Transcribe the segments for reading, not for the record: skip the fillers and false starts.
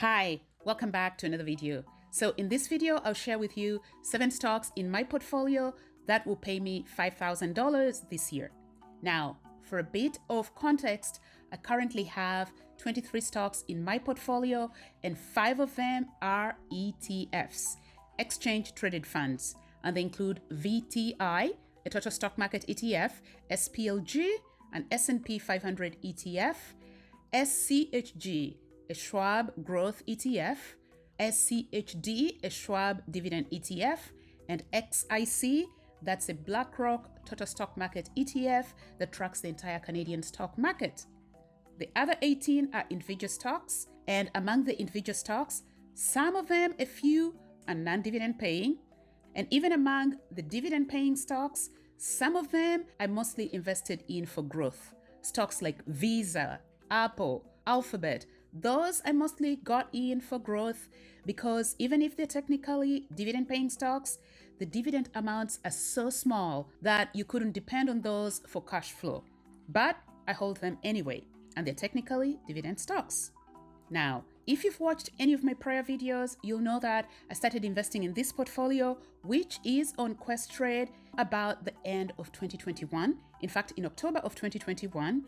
Hi, welcome back to another video. So in this video, I'll share with you 7 stocks in my portfolio that will pay me $5,000 this year. Now, for a bit of context, I currently have 23 stocks in my portfolio and 5 of them are ETFs, exchange traded funds, and they include VTI, a total stock market ETF, SPLG, an S&P 500 ETF, SCHG, a Schwab Growth ETF, SCHD, a Schwab Dividend ETF, and XIC, that's a BlackRock Total Stock Market ETF that tracks the entire Canadian stock market. The other 18 are individual stocks, and among the individual stocks, some of them, a few, are non-dividend paying, and even among the dividend paying stocks, some of them I mostly invested in for growth. Stocks like Visa, Apple, Alphabet, those I mostly got in for growth because even if they're technically dividend paying stocks, the dividend amounts are so small that you couldn't depend on those for cash flow. But I hold them anyway, and they're technically dividend stocks. Now, if you've watched any of my prior videos, you'll know that I started investing in this portfolio, which is on Questrade about the end of 2021. In fact, in October of 2021,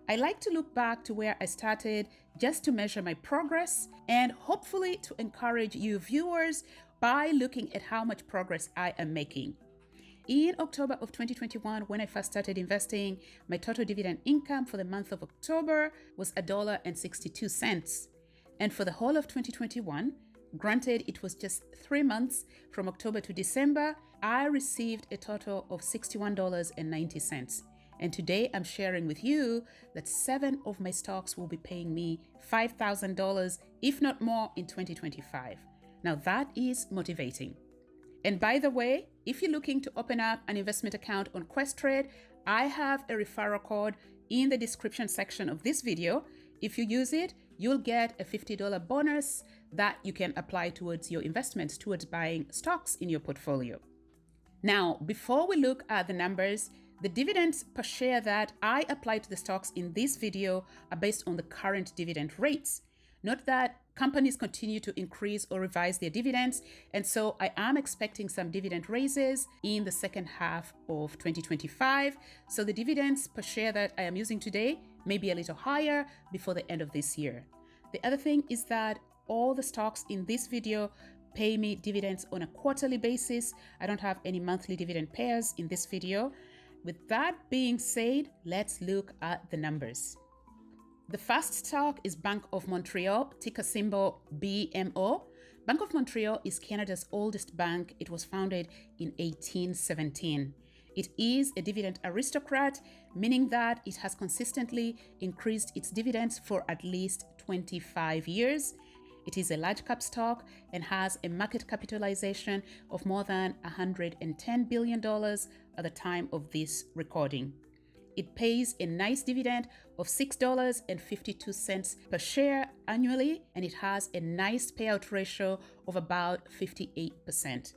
I like to look back to where I started just to measure my progress and hopefully to encourage you viewers by looking at how much progress I am making. In October of 2021, when I first started investing, my total dividend income for the month of October was $1.62. And for the whole of 2021, granted it was just 3 months from October to December, I received a total of $61.90. And today I'm sharing with you that 7 of my stocks will be paying me $5,000, if not more, in 2025. Now that is motivating. And by the way, if you're looking to open up an investment account on Questrade, I have a referral code in the description section of this video. If you use it, you'll get a $50 bonus that you can apply towards your investments, towards buying stocks in your portfolio. Now, before we look at the numbers, the dividends per share that I apply to the stocks in this video are based on the current dividend rates. Note that companies continue to increase or revise their dividends, and so I am expecting some dividend raises in the second half of 2025. So the dividends per share that I am using today may be a little higher before the end of this year. The other thing is that all the stocks in this video pay me dividends on a quarterly basis. I don't have any monthly dividend payers in this video. With that being said, let's look at the numbers. The first stock is Bank of Montreal, ticker symbol BMO. Bank of Montreal is Canada's oldest bank. It was founded in 1817. It is a dividend aristocrat, meaning that it has consistently increased its dividends for at least 25 years. It is a large cap stock and has a market capitalization of more than $110 billion at the time of this recording. It pays a nice dividend of $6.52 per share annually, and it has a nice payout ratio of about 58%.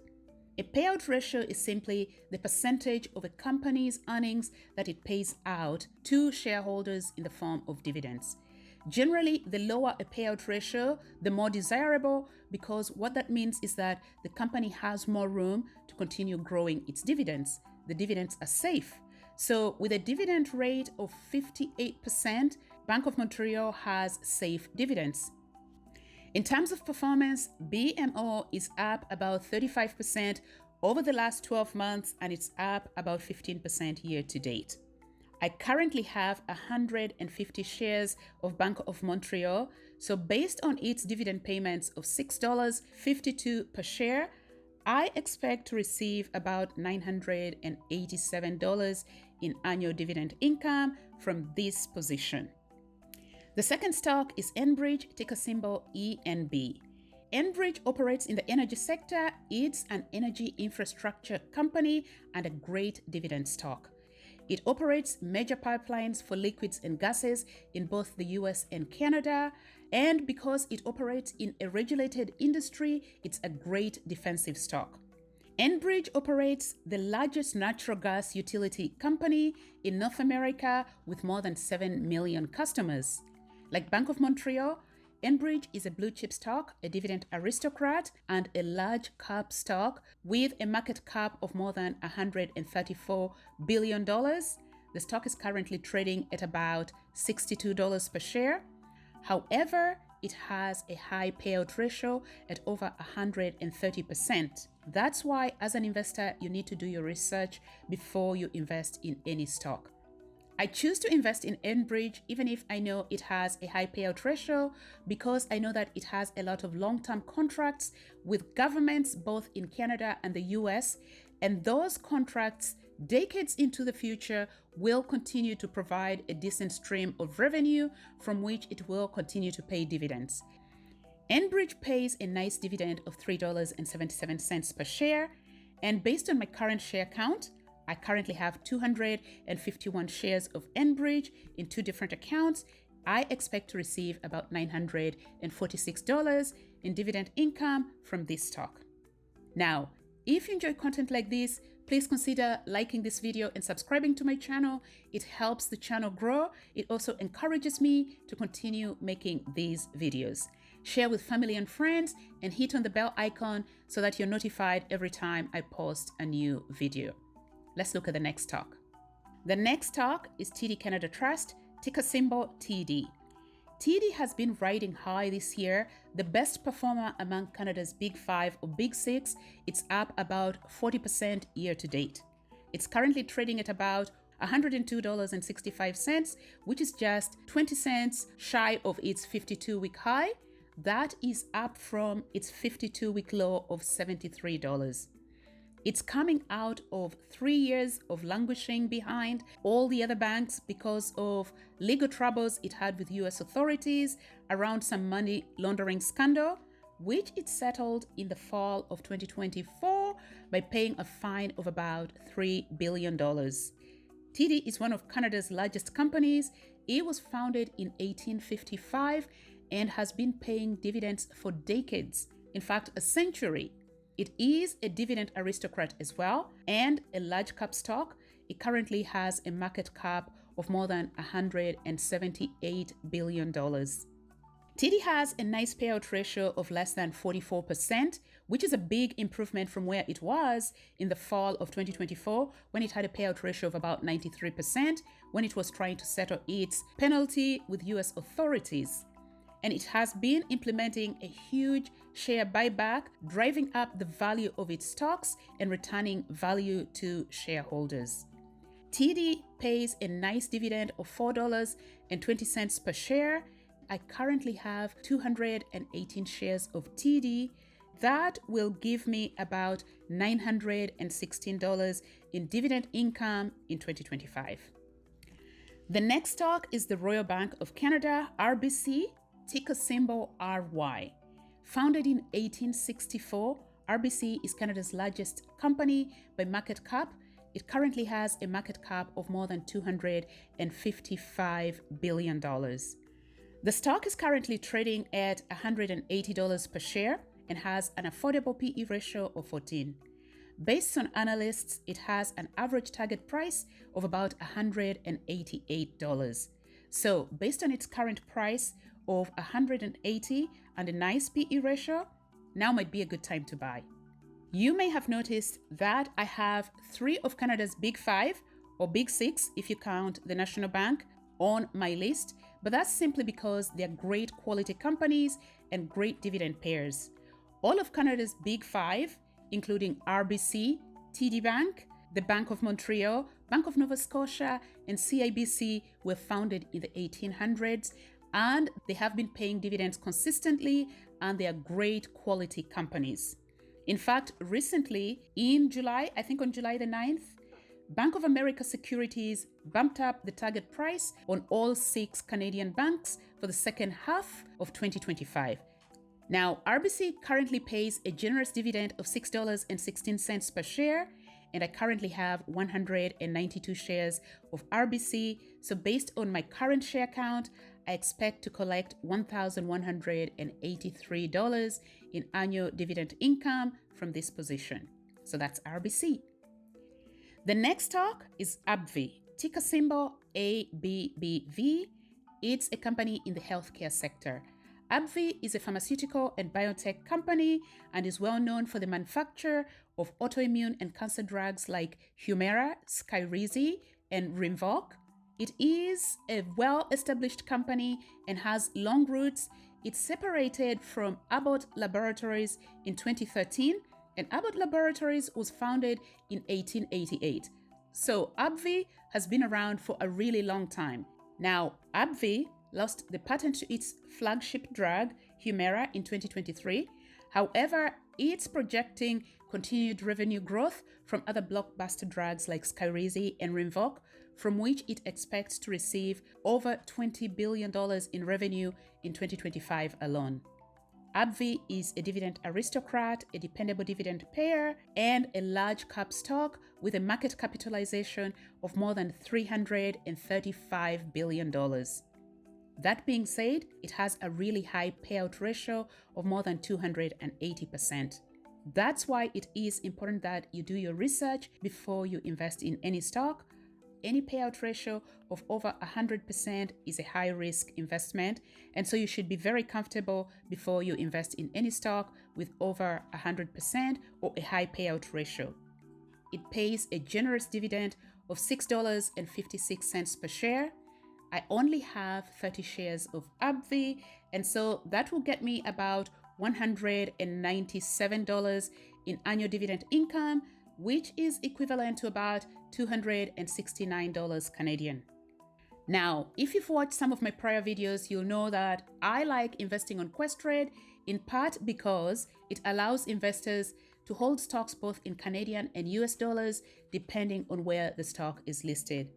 A payout ratio is simply the percentage of a company's earnings that it pays out to shareholders in the form of dividends. Generally, the lower a payout ratio, the more desirable, because what that means is that the company has more room to continue growing its dividends. The dividends are safe. So with a dividend rate of 58%, Bank of Montreal has safe dividends. In terms of performance, BMO is up about 35% over the last 12 months, and it's up about 15% year to date. I currently have 150 shares of Bank of Montreal, so based on its dividend payments of $6.52 per share, I expect to receive about $987 in annual dividend income from this position. The second stock is Enbridge, ticker symbol ENB. Enbridge operates in the energy sector. It's an energy infrastructure company and a great dividend stock. It operates major pipelines for liquids and gases in both the US and Canada, and because it operates in a regulated industry, it's a great defensive stock. Enbridge operates the largest natural gas utility company in North America with more than 7 million customers. Like Bank of Montreal, Enbridge is a blue chip stock, a dividend aristocrat, and a large cap stock with a market cap of more than $134 billion. The stock is currently trading at about $62 per share. However, it has a high payout ratio at over 130%. That's why, as an investor, you need to do your research before you invest in any stock. I choose to invest in Enbridge even if I know it has a high payout ratio, because I know that it has a lot of long-term contracts with governments both in Canada and the US, and those contracts decades into the future will continue to provide a decent stream of revenue from which it will continue to pay dividends. Enbridge pays a nice dividend of $3.77 per share, and based on my current share count, I currently have 251 shares of Enbridge in two different accounts. I expect to receive about $946 in dividend income from this stock. Now, if you enjoy content like this, please consider liking this video and subscribing to my channel. It helps the channel grow. It also encourages me to continue making these videos. Share with family and friends and hit on the bell icon so that you're notified every time I post a new video. Let's look at the next stock. The next stock is TD Canada Trust, ticker symbol TD. TD has been riding high this year, the best performer among Canada's Big 5 or Big 6. It's up about 40% year to date. It's currently trading at about $102.65, which is just 20 cents shy of its 52-week high. That is up from its 52-week low of $73. It's coming out of 3 years of languishing behind all the other banks because of legal troubles it had with US authorities around some money laundering scandal, which it settled in the fall of 2024 by paying a fine of about $3 billion. TD is one of Canada's largest companies. It was founded in 1855 and has been paying dividends for decades, in fact, a century. It is a dividend aristocrat as well and a large cap stock. It currently has a market cap of more than $178 billion. TD has a nice payout ratio of less than 44%, which is a big improvement from where it was in the fall of 2024 when it had a payout ratio of about 93% when it was trying to settle its penalty with US authorities. And it has been implementing a huge share buyback, driving up the value of its stocks and returning value to shareholders. TD pays a nice dividend of $4.20 per share. I currently have 218 shares of TD. That will give me about $916 in dividend income in 2025. The next stock is the Royal Bank of Canada, RBC, ticker symbol RY. Founded in 1864, RBC is Canada's largest company by market cap. It currently has a market cap of more than $255 billion. The stock is currently trading at $180 per share and has an affordable PE ratio of 14. Based on analysts, it has an average target price of about $188. So, based on its current price of 180 and a nice PE ratio, now might be a good time to buy. You may have noticed that I have 3 of Canada's Big 5 or Big 6 if you count the National Bank on my list, but that's simply because they're great quality companies and great dividend payers. All of Canada's Big 5, including RBC, TD Bank, the Bank of Montreal, Bank of Nova Scotia, and CIBC were founded in the 1800s, and they have been paying dividends consistently, and they are great quality companies. In fact, recently in July, I think on July the 9th, Bank of America Securities bumped up the target price on all 6 Canadian banks for the second half of 2025. Now, RBC currently pays a generous dividend of $6.16 per share, and I currently have 192 shares of RBC. So based on my current share count, I expect to collect $1,183 in annual dividend income from this position. So that's RBC. The next stock is ABBV, ticker symbol ABBV. It's a company in the healthcare sector. ABBV is a pharmaceutical and biotech company and is well known for the manufacture of autoimmune and cancer drugs like Humira, Skyrizi, and Rinvoq. It is a well-established company and has long roots. It's separated from Abbott Laboratories in 2013, and Abbott Laboratories was founded in 1888. So ABBV has been around for a really long time. Now, ABBV lost the patent to its flagship drug, Humira, in 2023. However, it's projecting continued revenue growth from other blockbuster drugs like Skyrizi and Rinvoq, from which it expects to receive over $20 billion in revenue in 2025 alone. ABBV is a dividend aristocrat, a dependable dividend payer, and a large cap stock with a market capitalization of more than $335 billion. That being said, it has a really high payout ratio of more than 280%. That's why it is important that you do your research before you invest in any stock. Any payout ratio of over 100% is a high-risk investment, and so you should be very comfortable before you invest in any stock with over 100% or a high payout ratio. It pays a generous dividend of $6.56 per share. I only have 30 shares of ABBV, and so that will get me about $197 in annual dividend income, which is equivalent to about $269 Canadian. Now, if you've watched some of my prior videos, you'll know that I like investing on Questrade, in part because it allows investors to hold stocks both in Canadian and US dollars, depending on where the stock is listed.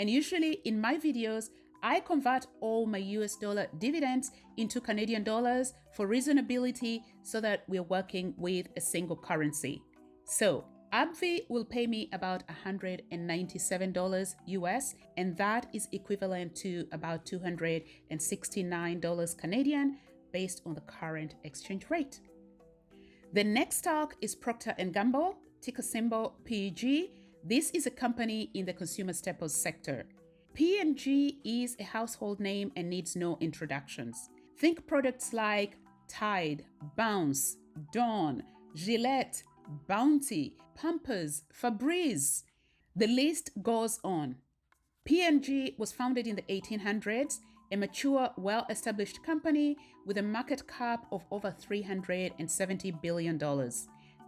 And usually in my videos, I convert all my US dollar dividends into Canadian dollars for reasonability so that we're working with a single currency. So ABBV will pay me about $197 US, and that is equivalent to about $269 Canadian based on the current exchange rate. The next stock is Procter & Gamble, ticker symbol PEG. This is a company in the consumer staples sector. P&G is a household name and needs no introductions. Think products like Tide, Bounce, Dawn, Gillette, Bounty, Pampers, Febreze. The list goes on. P&G was founded in the 1800s, a mature, well-established company with a market cap of over $370 billion.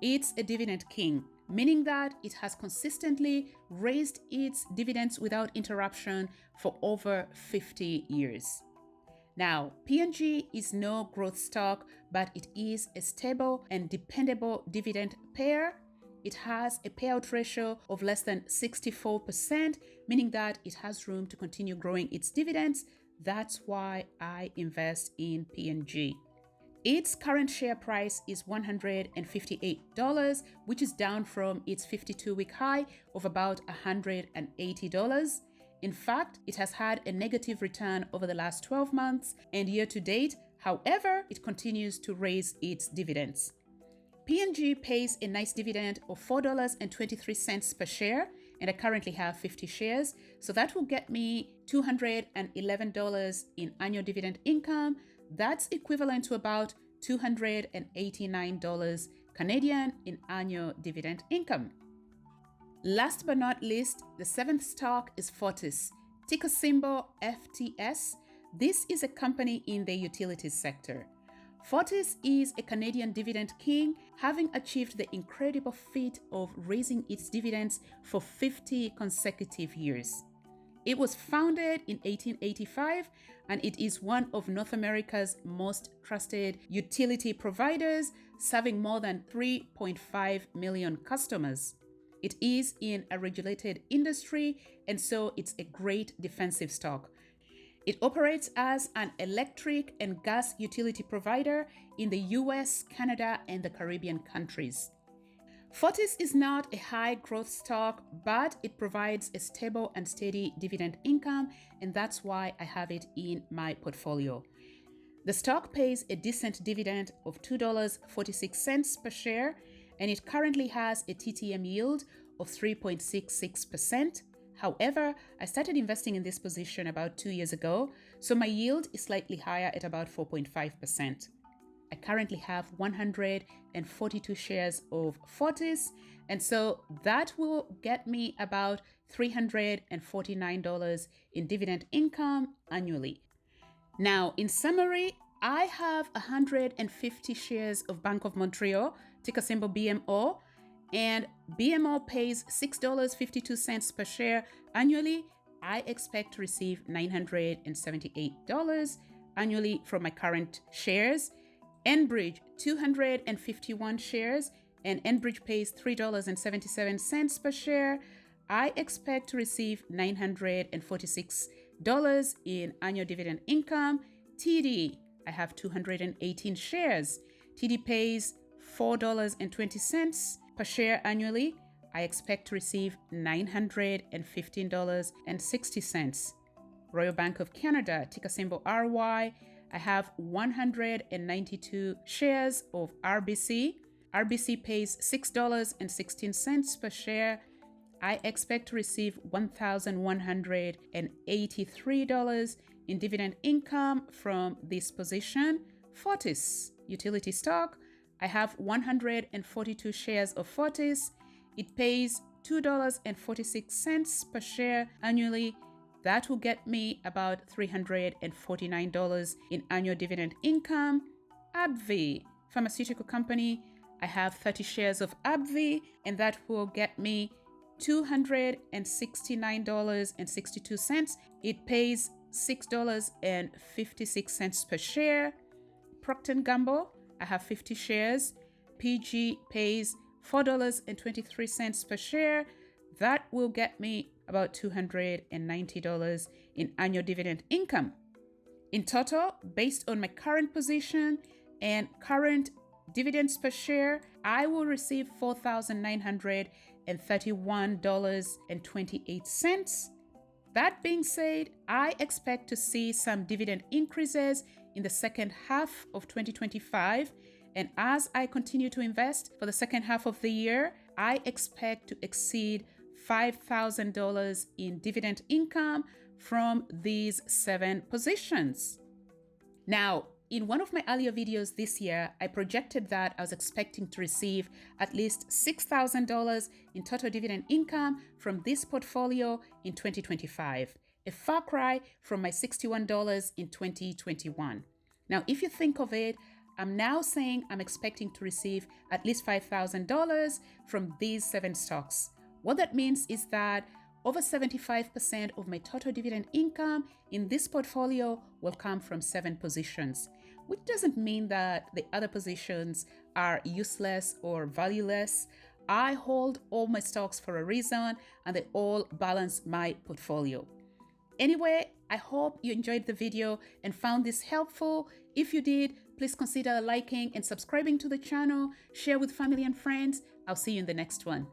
It's a dividend king, meaning that it has consistently raised its dividends without interruption for over 50 years. Now, P&G is no growth stock, but it is a stable and dependable dividend payer. It has a payout ratio of less than 64%, meaning that it has room to continue growing its dividends. That's why I invest in P&G. Its current share price is $158, which is down from its 52-week high of about $180. In fact, it has had a negative return over the last 12 months and year to date. However, it continues to raise its dividends. P&G pays a nice dividend of $4.23 per share, and I currently have 50 shares. So that will get me $211 in annual dividend income. That's equivalent to about $289 Canadian in annual dividend income. Last but not least, the seventh stock is Fortis, ticker symbol FTS. This is a company in the utilities sector. Fortis is a Canadian dividend king, having achieved the incredible feat of raising its dividends for 50 consecutive years. It was founded in 1885, and it is one of North America's most trusted utility providers, serving more than 3.5 million customers. It is in a regulated industry, and so it's a great defensive stock. It operates as an electric and gas utility provider in the US, Canada, and the Caribbean countries. Fortis is not a high growth stock, but it provides a stable and steady dividend income, and that's why I have it in my portfolio. The stock pays a decent dividend of $2.46 per share, and it currently has a TTM yield of 3.66%. However, I started investing in this position about 2 years ago, so my yield is slightly higher at about 4.5%. I currently have 142 shares of Fortis, and so that will get me about $349 in dividend income annually. Now, in summary, I have 150 shares of Bank of Montreal, ticker symbol BMO, and BMO pays $6.52 per share annually. I expect to receive $978 annually from my current shares. Enbridge, 251 shares, and Enbridge pays $3.77 per share. I expect to receive $946 in annual dividend income. TD, I have 218 shares. TD pays $4.20 per share annually. I expect to receive $915.60. Royal Bank of Canada, ticker symbol RY, I have 192 shares of RBC. RBC pays $6.16 per share. I expect to receive $1,183 in dividend income from this position. Fortis, utility stock, I have 142 shares of Fortis. It pays $2.46 per share annually. That will get me about $349 in annual dividend income. ABBV, pharmaceutical company, I have 30 shares of ABBV, and that will get me $269.62. It pays $6.56 per share. Procter & Gamble, I have 50 shares. PG pays $4.23 per share. That will get me about $290 in annual dividend income. In total, based on my current position and current dividends per share, I will receive $4,931.28. That being said, I expect to see some dividend increases in the second half of 2025. And as I continue to invest for the second half of the year, I expect to exceed $5,000 in dividend income from these 7 positions. Now, in one of my earlier videos this year, I projected that I was expecting to receive at least $6,000 in total dividend income from this portfolio in 2025, a far cry from my $61 in 2021. Now, if you think of it, I'm now saying I'm expecting to receive at least $5,000 from these 7 stocks. What that means is that over 75% of my total dividend income in this portfolio will come from 7 positions, which doesn't mean that the other positions are useless or valueless. I hold all my stocks for a reason, and they all balance my portfolio. Anyway, I hope you enjoyed the video and found this helpful. If you did, please consider liking and subscribing to the channel, share with family and friends. I'll see you in the next one.